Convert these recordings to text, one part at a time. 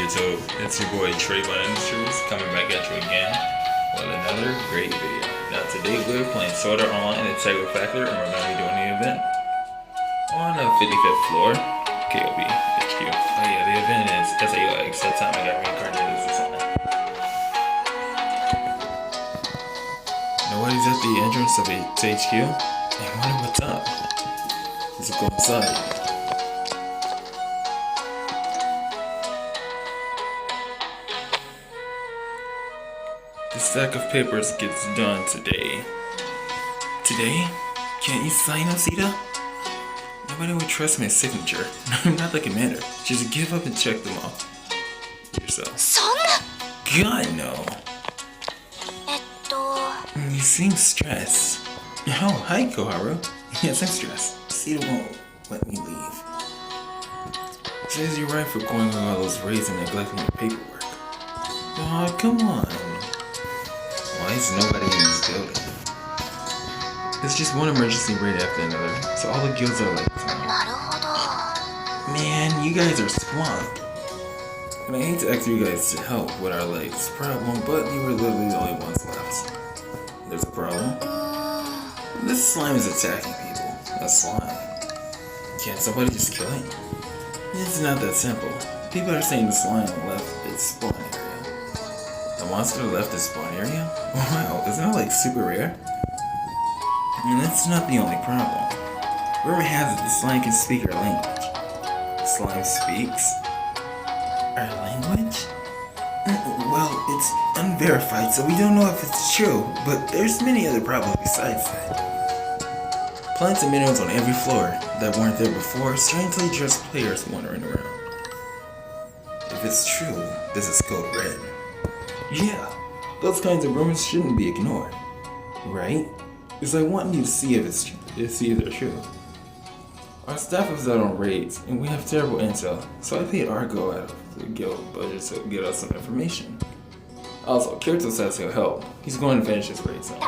Kirito, it's your boy Trayvon Industries coming back at you again with another great video. Now today we're playing Sword Art Online in Integral Factor, and we're going to be doing the event on the 55th floor, KOB HQ. Oh yeah, the event is SAO, except time I got Reincarnated or something. Nobody's at the entrance of HQ. I wonder what's up. Let's go inside. The stack of papers gets done today. Today? Can't you sign Osita? Nobody would trust my signature. I'm not the commander. Just give up and check them off yourself. God, no. You seem stressed. Oh, hi, Koharu. Yes, I'm stressed. Osita won't let me leave. Says you're right for going on all those raids and neglecting your paperwork. Oh, come on. Why is nobody in this building? It's just one emergency raid after another, so all the guilds are like, man, you guys are swamped. And I hate to ask you guys to help with our legs problem, but you were literally the only ones left. There's a problem? This slime is attacking people. A slime. Can't somebody just kill it? It's not that simple. People are saying the slime left its spawn area. The monster left the spawn area? Wow, isn't that like super rare? And that's not the only problem. Rumor has it the slime can speak our language. Slime speaks our language? Well, it's unverified, so we don't know if it's true, but there's many other problems besides that. Plants and minerals on every floor that weren't there before, strangely dressed players wandering around. If it's true, this is code red. Yeah, those kinds of rumors shouldn't be ignored, right? Because I want you to see if they're true. Our staff is out on raids, and we have terrible intel, so I paid Argo out of the guild budget to get us some information. Also, Kirito says he'll help. He's going to finish his raid soon.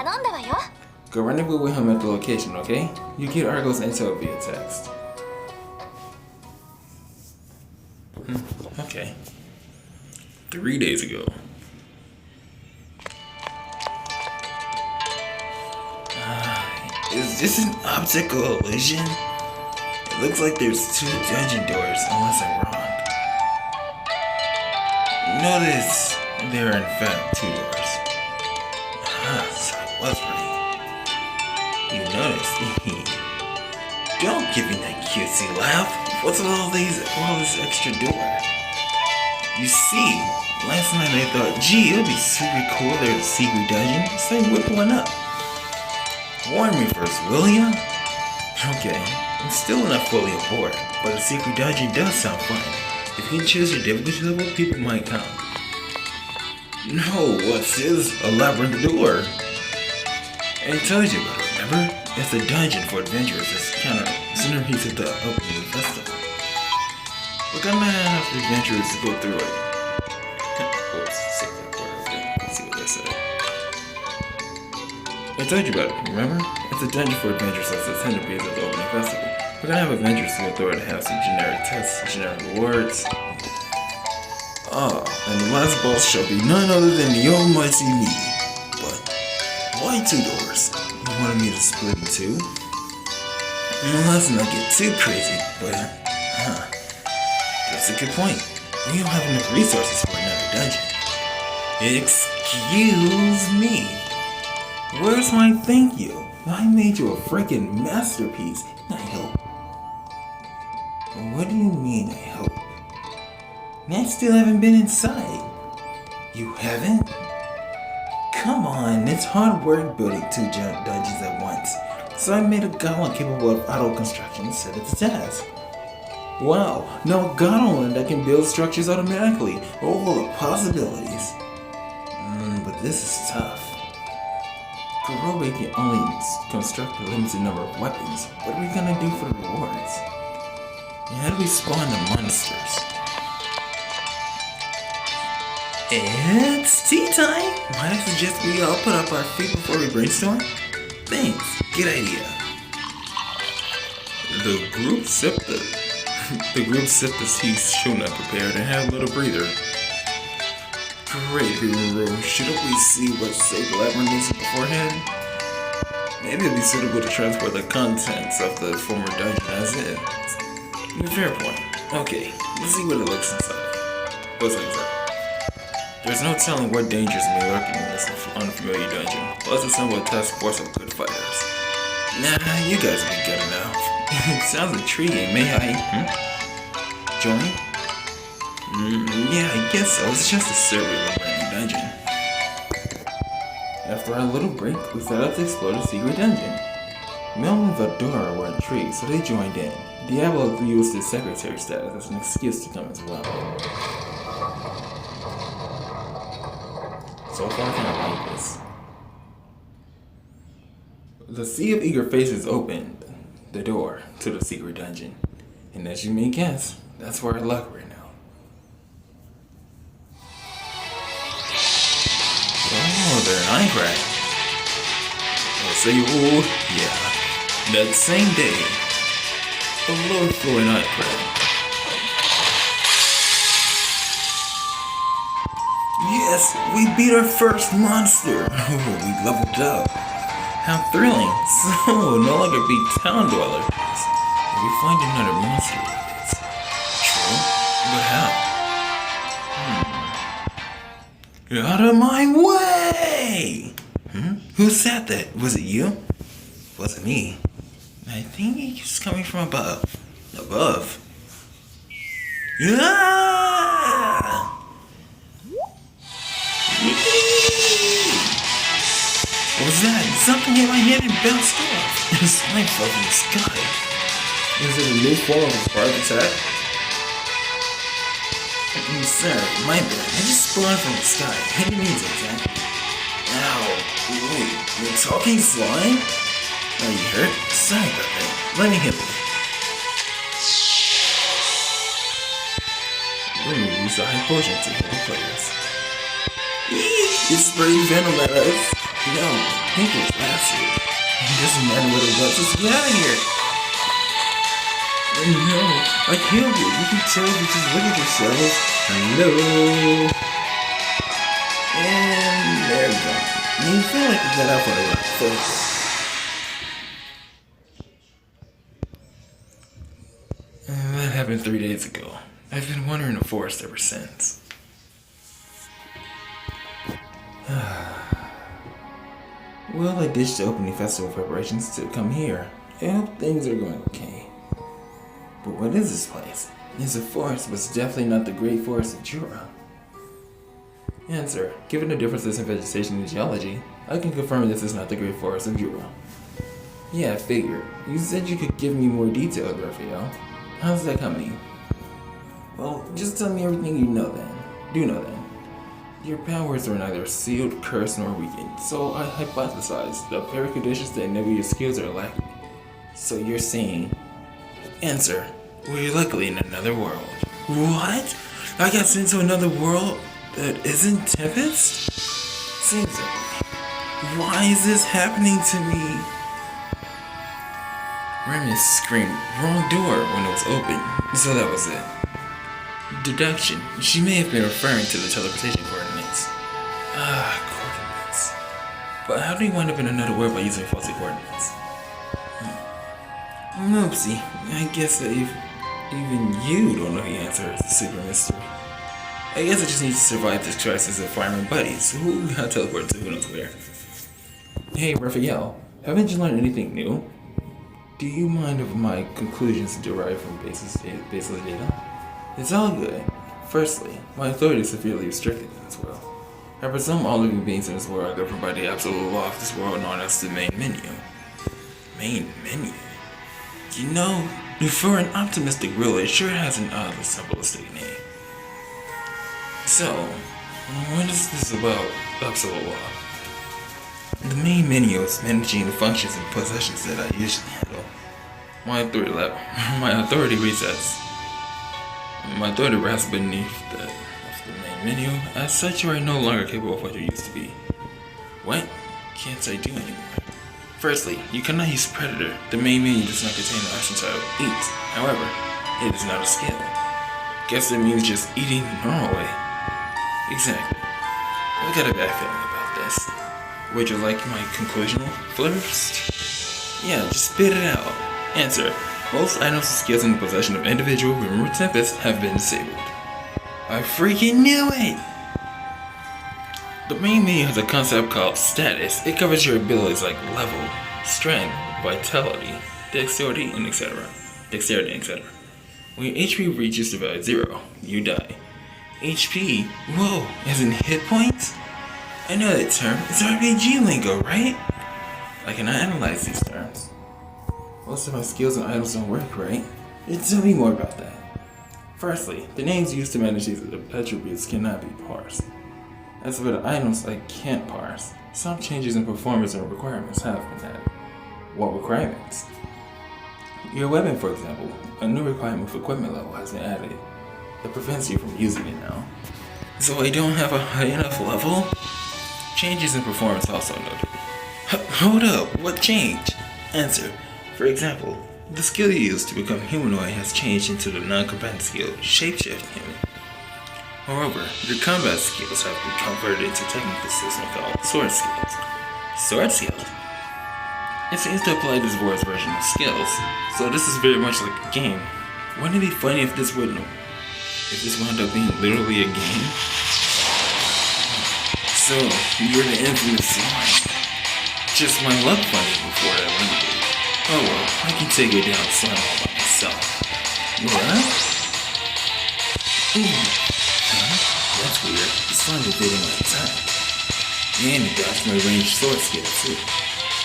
Go rendezvous with him at the location, okay? You get Argo's intel via text. Okay. 3 days ago. Is this an optical illusion? It looks like there's 2 dungeon doors, unless I'm wrong. Notice there are in fact 2 doors. So I was right. You noticed? Don't give me that cutesy laugh. What's with all this extra door? You see, last night I thought, gee, it would be super cool there's a secret dungeon, so I whipped one up. Warn me first, will ya? Okay, I'm still not fully aboard, but a secret dungeon does sound fun. If you choose your difficulty level, people might come. No, what's this? A labyrinth door. I told you about it, remember? It's a dungeon for adventurers that's kind of centerpiece of the opening festival. We're gonna have enough adventurers to go through it. Oops, save that part of it. Let's see what that said. I told you about it, remember? It's a dungeon for adventurers that's the centerpiece of the opening festival. We're gonna have adventurers to go through it and have some generic tests, generic rewards. And the last boss shall be none other than the almighty me. But why 2 doors? You wanted me to split in 2? Let's not get too crazy, but that's a good point. We don't have enough resources for another dungeon. Excuse me. Where's my thank you? I made you a freaking masterpiece. I hope. What do you mean, I hope? I still haven't been inside. You haven't? Come on, it's hard work building 2 dungeons at once. So I made a golem capable of auto construction and set it to task. Wow, now a golem that can build structures automatically. Oh, the possibilities. But this is tough. Kurobe can only construct a limited number of weapons. What are we gonna do for the rewards? And how do we spawn the monsters? It's tea time! Might I suggest we all put up our feet before we brainstorm? Thanks, good idea. The group sipped the tea Shuna prepared and had a little breather. Great, Rimuru. Shouldn't we see what safe labyrinth is beforehand? Maybe it'd be suitable to transport the contents of the former dungeon as is. Fair point. Okay, let's see what it looks inside. What's inside? There's no telling what dangers may lurk in this unfamiliar dungeon. Let's assemble a task force of good fighters. Nah, you guys will be good enough. It sounds intriguing. May I, join? Yeah, I guess so. It's just a survey of a random dungeon. After our little break, we set out to explore the secret dungeon. Mel and Vadora were intrigued, so they joined in. Diablo used his secretary status as an excuse to come as well. So far, I kind of like this. The sea of eager faces opened the door to the secret dungeon. And as you may guess, that's where our luck right now. Oh, they're an crack. SAO, yeah. That same day, a low flowing eye crack. Yes, we beat our first monster. Oh, we leveled up. How thrilling. So, no longer be town dwellers. We find another monster. True, but how? Get out of my way! Who said that? Was it you? Wasn't me. I think it's coming from above. Above? Ah! What was that? Something hit my head and bounced off. The slime fell from the sky. Is it a new form of a spark attack? Sorry, my bad. I just spawned from the sky. Any means attack. Ow. Wait, you're talking slime? Are you hurt? Sorry about that. Let me hit you. Rimuru used a high potion to hit the players. It's spraying venom at us. No, think it's acid. It doesn't matter what it was, just get out of here. No, I killed you. You can tell you just look at yourselves. Hello. And there we go. You feel like you got out for the rock first. That happened 3 days ago. I've been wandering the forest ever since. Well, I ditched the opening festival preparations to come here. I hope things are going okay. But what is this place? It's a forest, but it's definitely not the great forest of Jura. Answer. Given the differences in vegetation and geology, I can confirm this is not the great forest of Jura. Yeah, I figured. You said you could give me more detail, Raphael. How's that coming? Well, just tell me everything you know then. Do know then. Your powers are neither sealed, cursed, nor weakened, so I hypothesized the very conditions that enable your skills are lacking. So you're saying... Answer. We're luckily in another world. What? I got sent to another world that isn't Tempest? Seems like... Why is this happening to me? Remy screamed, wrong door, when it was open, so that was it. Deduction. She may have been referring to the teleportation coordinates. Coordinates. But how do you wind up in another world by using faulty coordinates? Oopsie. I guess that even you don't know the answer. It's a super mystery. I guess I just need to survive this crisis of fireman buddies who got teleported to who knows where. Hey, Raphael. Haven't you learned anything new? Do you mind if my conclusions derived from baseless data? It's all good. Firstly, my authority is severely restricted in this world. I presume all living beings in this world are governed by the absolute law of this world known as the main menu. Main menu? You know, for an optimistic ruler, it sure has an oddly simplistic name. So, what is this about absolute law? The main menu is managing the functions and possessions that I usually handle. My authority rests beneath the main menu. As such, you are no longer capable of what you used to be. What can't I do anymore? Firstly, you cannot use Predator. The main menu does not contain the option title Eat. However, it is not a skill. Guess it means just eating the normal way. Exactly. I got a bad feeling about this. Would you like my conclusion first? Yeah, just spit it out. Answer. Most items and skills in the possession of individual Rimuru Tempest have been disabled. I freaking knew it! The main menu has a concept called status. It covers your abilities like level, strength, vitality, dexterity, and etc. When your HP reaches about 0, you die. HP? Whoa, as in hit points? I know that term. It's RPG lingo, right? I cannot analyze these terms. Most of my skills and items don't work, right? Tell me more about that. Firstly, the names used to manage these attributes cannot be parsed. As for the items, I can't parse. Some changes in performance and requirements have been added. What requirements? Your weapon, for example, a new requirement for equipment level has been added that prevents you from using it now. So I don't have a high enough level? Changes in performance also noted. Hold up, what changed? Answer. For example, the skill you used to become humanoid has changed into the non-combatant skill, Shapeshift Human. Moreover, your combat skills have been converted into a technical system called Sword Skills. Sword Skills? It seems to apply this board's version of skills, so this is very much like a game. Wouldn't it be funny if this wound up being literally a game? So, you're the infamous slime. Just my luck funny before I eliminated. Oh well, I can take it down slime all by myself. What? That's weird. The slime evading my attack. And it dodged my ranged sword skill too.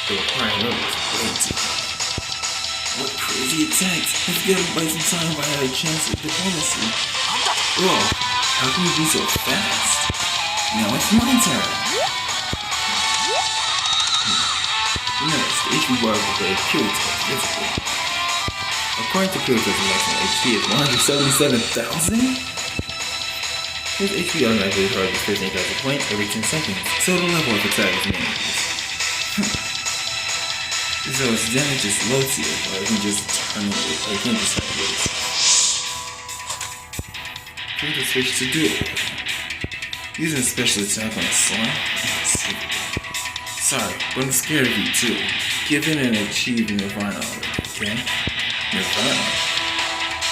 The required level is way too high. What crazy attacks! If you gotta buy some time if I had a chance at diplomacy. Whoa, how can you be so fast? Now it's my turn. Next, the HP bar will play Kirito physically. According to Kirito's maximum HP is 177,000? His HP automatically recharges 15,000 points every 10 seconds, so the level of attack is meaningless. So its damage is low tier, but I can just turn it loose. Kirito switch to duel. Using a special attack on a slime? Sorry, but I'm scared of you too. Give in and achieve Nirvana already, okay? Nirvana?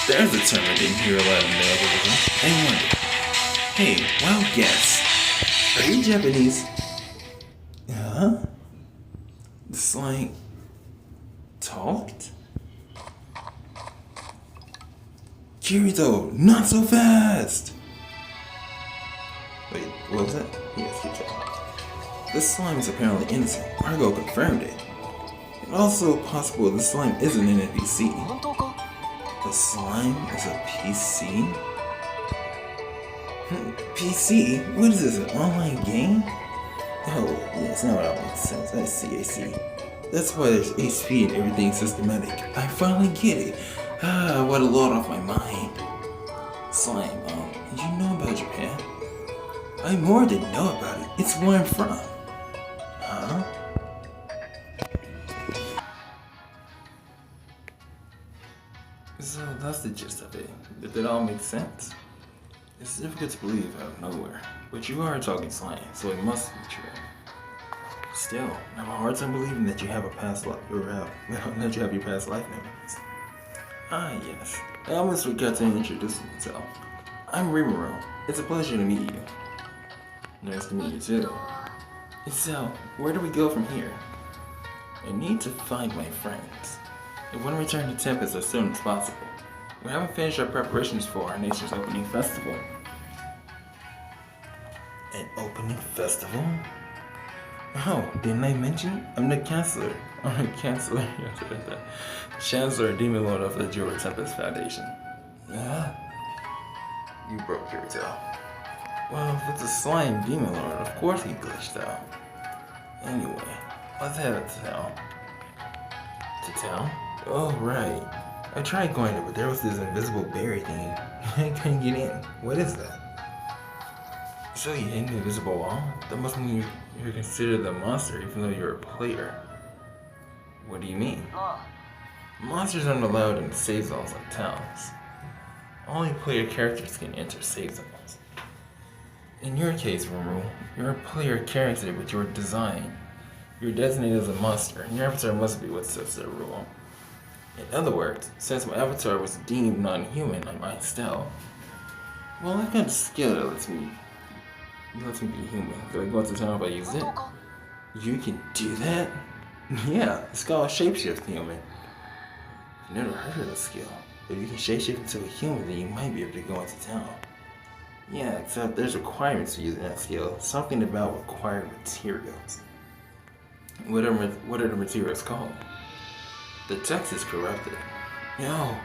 There's a term I didn't hear a lot in the algorithm. I wonder. Hey, wild guess. Are you Japanese? Huh? The slime talked? Kirito, not so fast! Wait, what was that? Yes, keep talking. This slime is apparently innocent. Argo confirmed it. It's also possible the slime isn't an NPC. The slime is a PC? PC? What is this, an online game? Oh, yeah, it's not what that makes sense. I see. That's why there's HP and everything systematic. I finally get it. What a load off my mind. Slime, did you know about Japan? I more than know about it. It's where I'm from. Huh? So that's the gist of it. Did that all make sense? It's difficult to believe out of nowhere, but you are talking slime, so it must be true. Still, I have a hard time believing that you have a past life, that you have your past life memories. Ah, yes. I almost forgot to introduce myself. I'm Rimuru. It's a pleasure to meet you. Nice to meet you too. So, where do we go from here? I need to find my friends. I want to return to Tempest as soon as possible. We haven't finished our preparations for our nation's opening festival. An opening festival? Oh, didn't I mention? I'm the Chancellor. Chancellor and Demon Lord of the Jewelime Tempest Foundation. You broke Kirito. Well, if it's a slime Demon Lord, of course he glitched out. Anyway, let's head to town. To town? Oh, right. I tried going there, but there was this invisible barrier thing. I couldn't get in. What is that? So you hit the invisible wall? That must mean you're considered a monster even though you're a player. What do you mean? Monsters aren't allowed in save zones like towns. Only player characters can enter save zones. In your case, Rimuru, you're a player character with your design. You're designated as a monster, and your avatar must be what sets the rule. In other words, since my avatar was deemed non-human like my style, well, I've got a skill that lets me be human. Could I go into town if I use it? You can do that? Yeah, it's called shapeshift human. I've never heard of the skill. If you can shapeshift into a human, then you might be able to go into town. Yeah, except there's requirements for using that skill. Something about required materials. What are the materials called? The text is corrupted. No,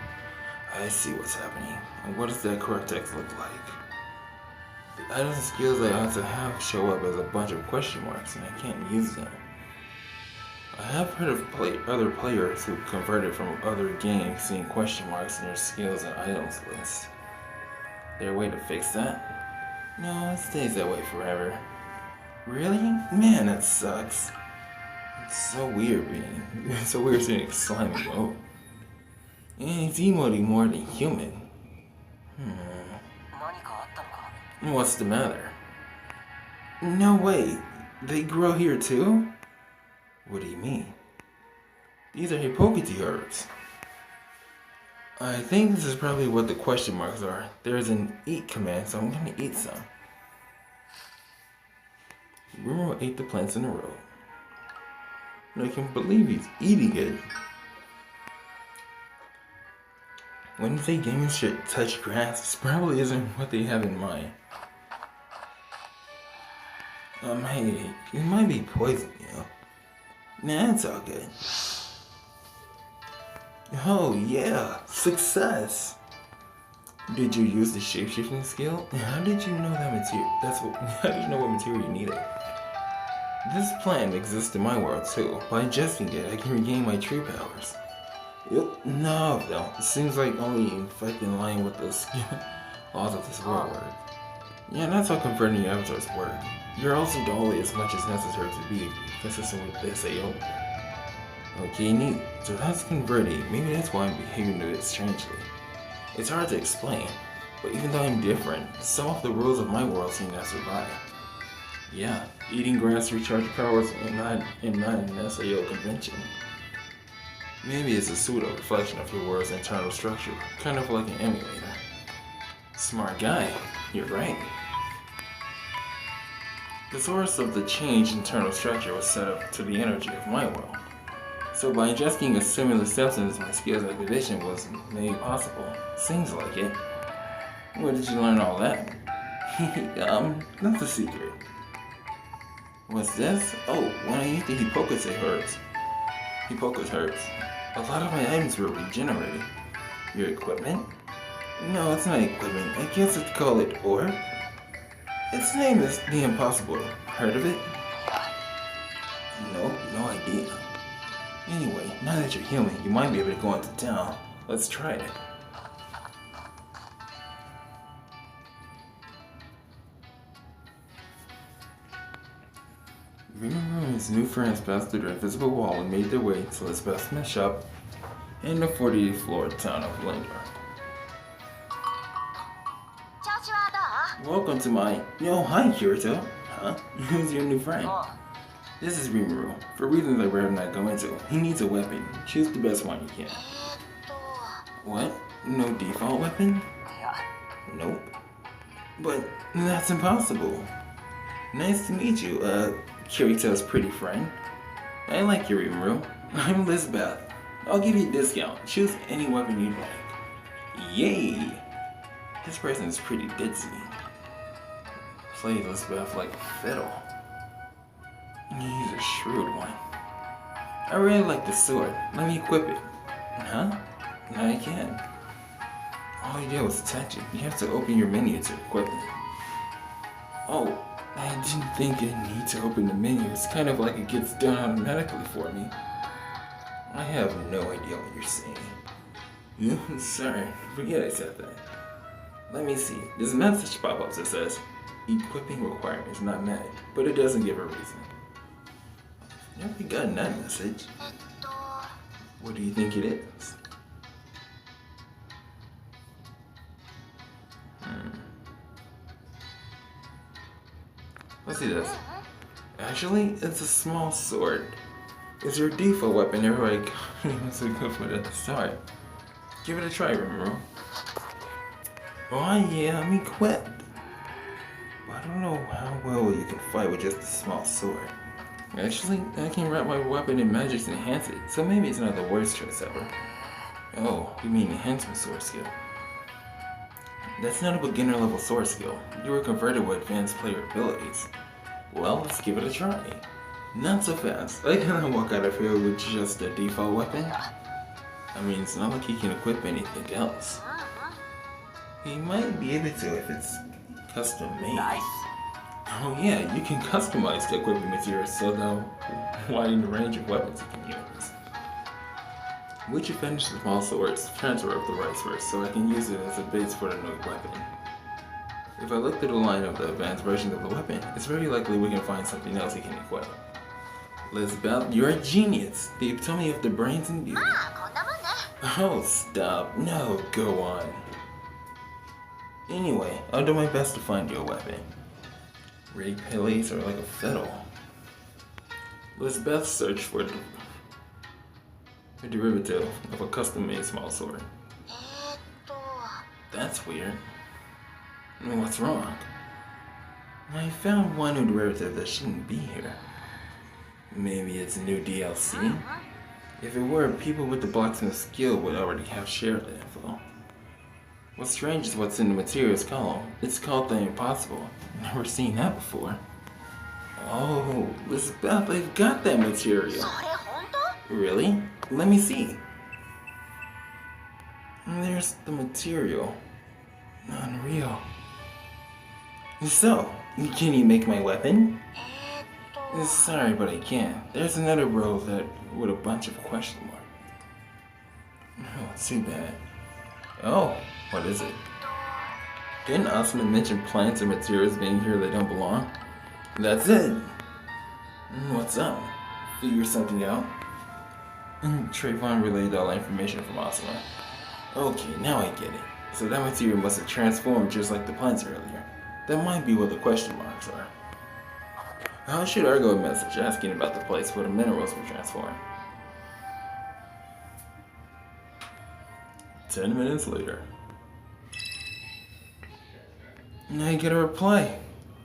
I see what's happening. And what does that correct text look like? The items and skills I ought to have show up as a bunch of question marks, and I can't use them. I have heard of other players who converted from other games seeing question marks in their skills and items list. There a way to fix that? No, it stays that way forever. Really? Man, that sucks. It's so weird seeing a slimy mode. And he's emoting more than human. What's the matter? No way, they grow here too? What do you mean? These are Hippocrates herbs. I think this is probably what the question marks are. There's an eat command, so I'm gonna eat some. Rimuru ate the plants in a row. And I can't believe he's eating it. When you say gamers should touch grass, this probably isn't what they have in mind. Hey, it might be poison, you know. Nah, it's all good. Oh yeah, success! Did you use the shapeshifting skill? How did you know that material? How did you know what material you needed? This plant exists in my world too. By ingesting it, I can regain my true powers. Yep. No, though. It seems like only infected in line with the laws of this world work. Yeah, that's how converting your avatars work. You're also only as much as necessary to be consistent with the SAO. Okay, neat. So that's converting. Maybe that's why I'm behaving a bit strangely. It's hard to explain, but even though I'm different, some of the rules of my world seem to survive. Yeah, eating grass to recharge powers and not an SAO convention. Maybe it's a pseudo reflection of your world's internal structure, kind of like an emulator. Smart guy, you're right. The source of the changed internal structure was set up to the energy of my world. So by ingesting a similar substance, my skills activation was made possible. Seems like it. Where did you learn all that? That's a secret. What's this? Oh, when I eat the Hippocrates herbs. A lot of my items were regenerated. Your equipment? No, it's not equipment. I guess I'd call it ore. Its name is the Impossible. Heard of it? Nope, no idea. Anyway, now that you're human, you might be able to go into town. Let's try it. Rimuru and his new friends passed through the invisible wall and made their way to the specimen shop in the 48th floor town of Lindarth. Welcome to my... Yo, hi Kirito. Huh? Who's your new friend? This is Rimuru. For reasons I'd rather not go into, he needs a weapon. Choose the best one you can. What? No default weapon? Nope. But that's impossible. Nice to meet you, Kirito's pretty friend. I like you, Rimuru. I'm Lisbeth. I'll give you a discount. Choose any weapon you'd like. Yay! This person is pretty ditzy. Play Lisbeth like a fiddle. He's a shrewd one. I really like the sword. Let me equip it. Huh? No, I can't. All you do is touch it. You have to open your menu to equip it. Oh, I didn't think I need to open the menu. It's kind of like it gets done automatically for me. I have no idea what you're saying. Sorry, forget I said that. Let me see. This message pop-up that says, equipping requirements not met, but it doesn't give a reason. Never gotten that message. What do you think it is? Let's see this. Actually, it's a small sword. It's your default weapon. Everybody wants to go for it at the start. Give it a try, Rimuru. Oh yeah, I'm equipped. I don't know how well you can fight with just a small sword. Actually, I can wrap my weapon in magic to enhance it, so maybe it's not the worst choice ever. Oh, you mean enhancement sword skill? That's not a beginner level sword skill. You were converted with advanced player abilities. Well, let's give it a try. Not so fast. I cannot walk out of here with just a default weapon. I mean, it's not like he can equip anything else. He might be able to if it's custom made. Nice. Oh yeah, you can customize the equipment materials so they'll widen the range of weapons you can use. Once you finish the small swords, transfer up the right first so I can use it as a base for the new weapon. If I look through the line of the advanced version of the weapon, it's very likely we can find something else he can equip. Let's battle. You're a genius! The epitome of the brains and beauty. Oh, stop. No, go on. Anyway, I'll do my best to find your weapon. Ray pillars are like a fiddle. Let's best search for a derivative of a custom-made small sword. That's weird. What's wrong? I found one new derivative that shouldn't be here. Maybe it's a new DLC? If it were, people with the blacksmith skill would already have shared the info. What's strange is what's in the materials column. It's called the impossible. Never seen that before. Oh, Lisbeth, they've got that material. Really? Let me see. There's the material. Unreal. So, can you make my weapon? Sorry, but I can't. There's another row that with a bunch of question marks. Oh, too bad. Oh, what is it? Didn't Asuna mention plants and materials being here that don't belong? That's it. What's up? Figure something out? Trayvon relayed all the information from Asuna. Okay, now I get it. So that material must have transformed just like the plants earlier. That might be what the question marks are. How should Argo a message asking about the place where the minerals were transformed? 10 minutes later. I get a reply.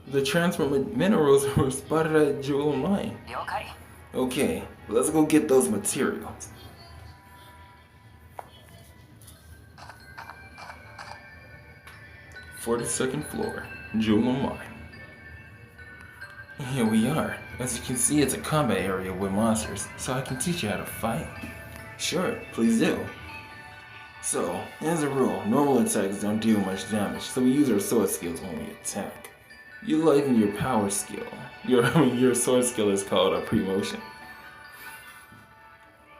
The transformed minerals were spotted at Jewelime Mine. Okay, let's go get those materials. "42nd floor, Jewelime Mine." Here we are. As you can see, it's a combat area with monsters, so I can teach you how to fight. Sure, please do. So, as a rule, normal attacks don't deal much damage, so we use our sword skills when we attack. Utilizing your power skill. Your sword skill is called a pre-motion.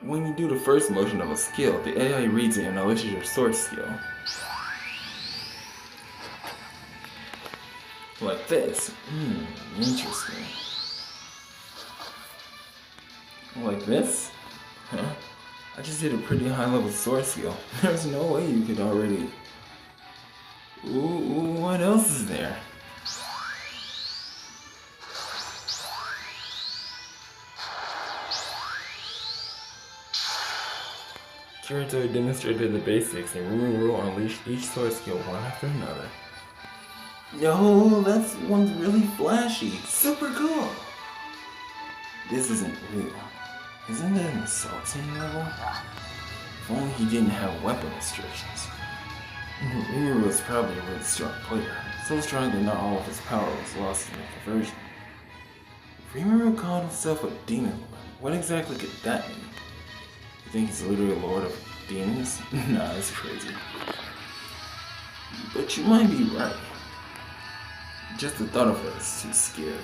When you do the first motion of a skill, the AI reads it and unleashes your sword skill. Like this. Interesting. Like this? Huh? I just did a pretty high level sword skill. There's no way you could already... Ooh, what else is there? Kirito demonstrated the basics and Rimuru unleashed each sword skill one after another. Yo, that one's really flashy. Super cool. This isn't real. Isn't that an assaulting level? If only he didn't have weapon restrictions. Rimuru was probably a really strong player. So strong that not all of his power was lost in the conversion. Rimuru called himself a demon lord. What exactly could that mean? You think he's literally a lord of demons? Nah, that's crazy. But you might be right. Just the thought of it is too scary.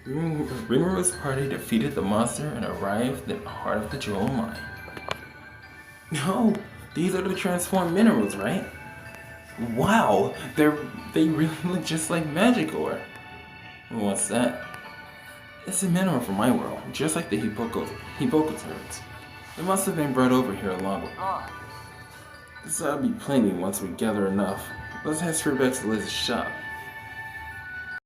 Rimuru's party defeated the monster and arrived at the heart of the Jewelime Mine. No, these are the transformed minerals, right? Wow, they really look just like magic ore. What's that? It's a mineral from my world, just like the Hippoco turrets. It must have been brought over here along with me. This ought to be plenty once we gather enough. Let's head straight back to Liz's shop.